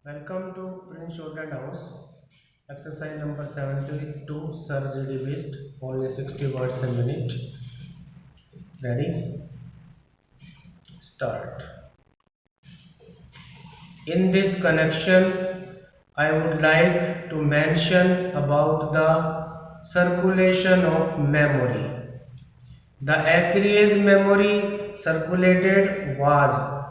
Welcome to Prince Shorthand House. Exercise number 72, Sir GD Beast. Only 60 words a minute. Ready? Start. In this connection, I would like to mention about the circulation of memory. The aqueous memory circulated was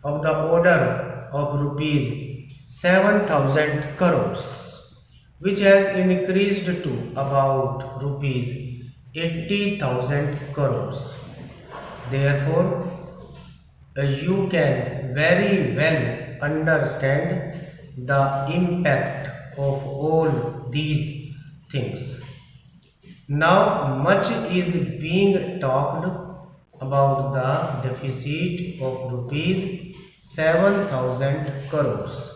of the order of rupees 7,000 crores, which has increased to about rupees 80,000 crores. Therefore, you can very well understand the impact of all these things. Now, much is being talked about the deficit of rupees 7,000 crores.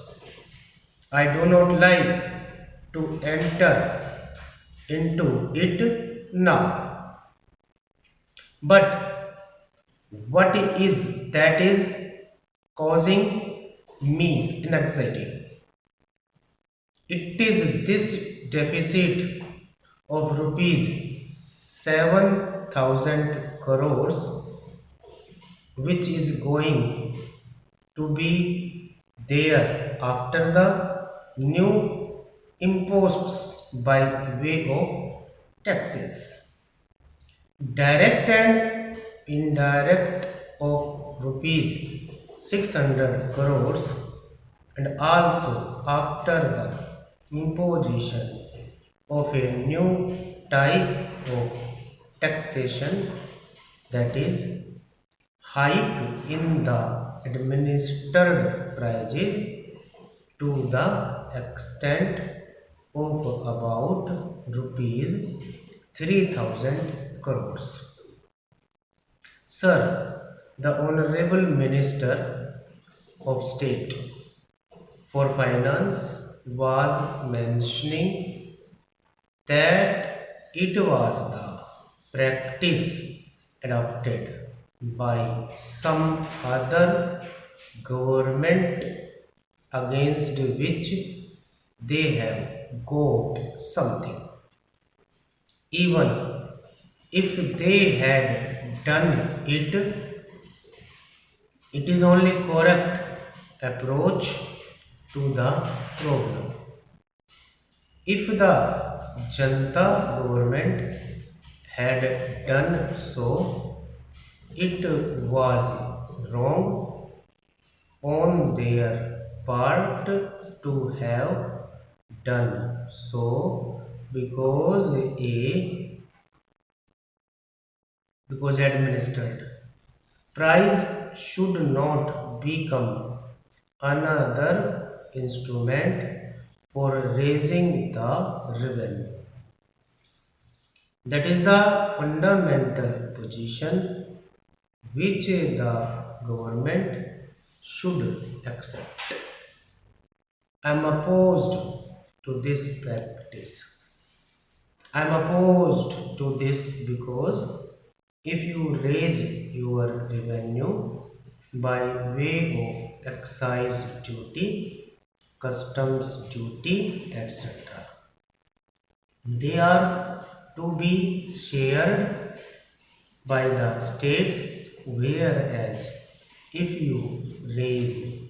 I do not like to enter into it now. But what is that is causing me anxiety? It is this deficit of rupees 7,000 crores which is going to be there after the new imposts by way of taxes, direct and indirect of rupees 600 crores, and also after the imposition of a new type of taxation, that is hike in the administered prices to the extent of about rupees 3,000 crores. Sir, the Honorable Minister of State for Finance was mentioning that it was the practice adopted by some other government against which they have got something. Even if they had done it, it is only correct approach to the problem. If the Janta government had done so, it was wrong on their part to have done so because administered price should not become another instrument for raising the revenue. That is the fundamental position which the government should accept. I am opposed to this practice. I am opposed to this because if you raise your revenue by way of excise duty, customs duty, etc., they are to be shared by the states, whereas if you raise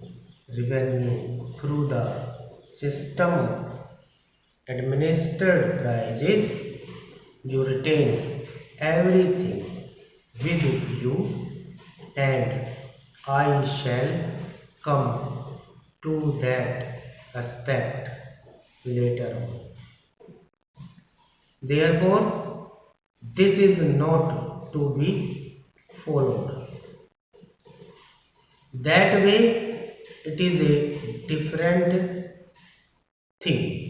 revenue through the system of administered prices, you retain everything with you, and I shall come to that aspect later on. Therefore, this is not to be followed. That way, it is a different thing.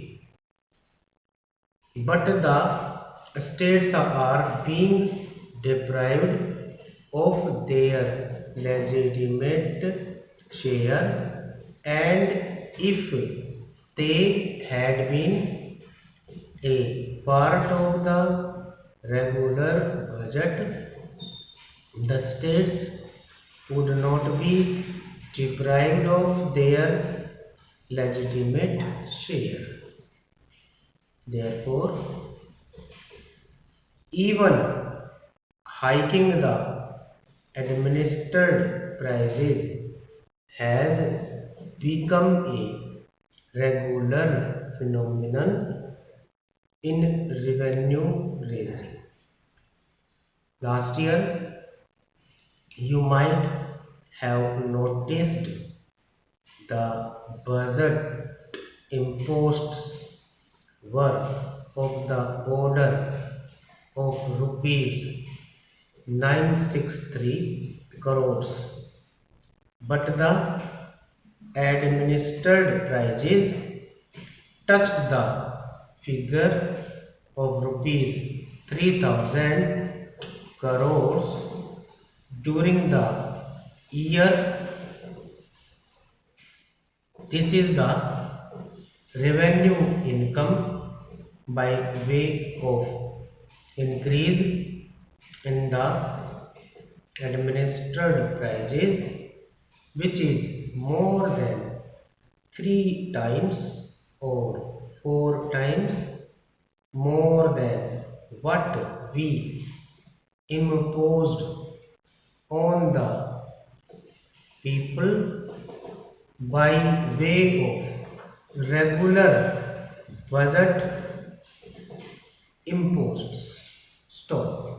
But the states are being deprived of their legitimate share, and if they had been a part of the regular budget, the states would not be deprived of their legitimate share. Therefore, even hiking the administered prices has become a regular phenomenon in revenue raising. Last year, you might have noticed the budget imposts were of the order of rupees 963 crores, but the administered prices touched the figure of rupees 3000 crores during the year. This is the revenue income by way of increase in the administered prices, which is more than 3 times or 4 times more than what we imposed on the people by way of regular budget imposts. Stop.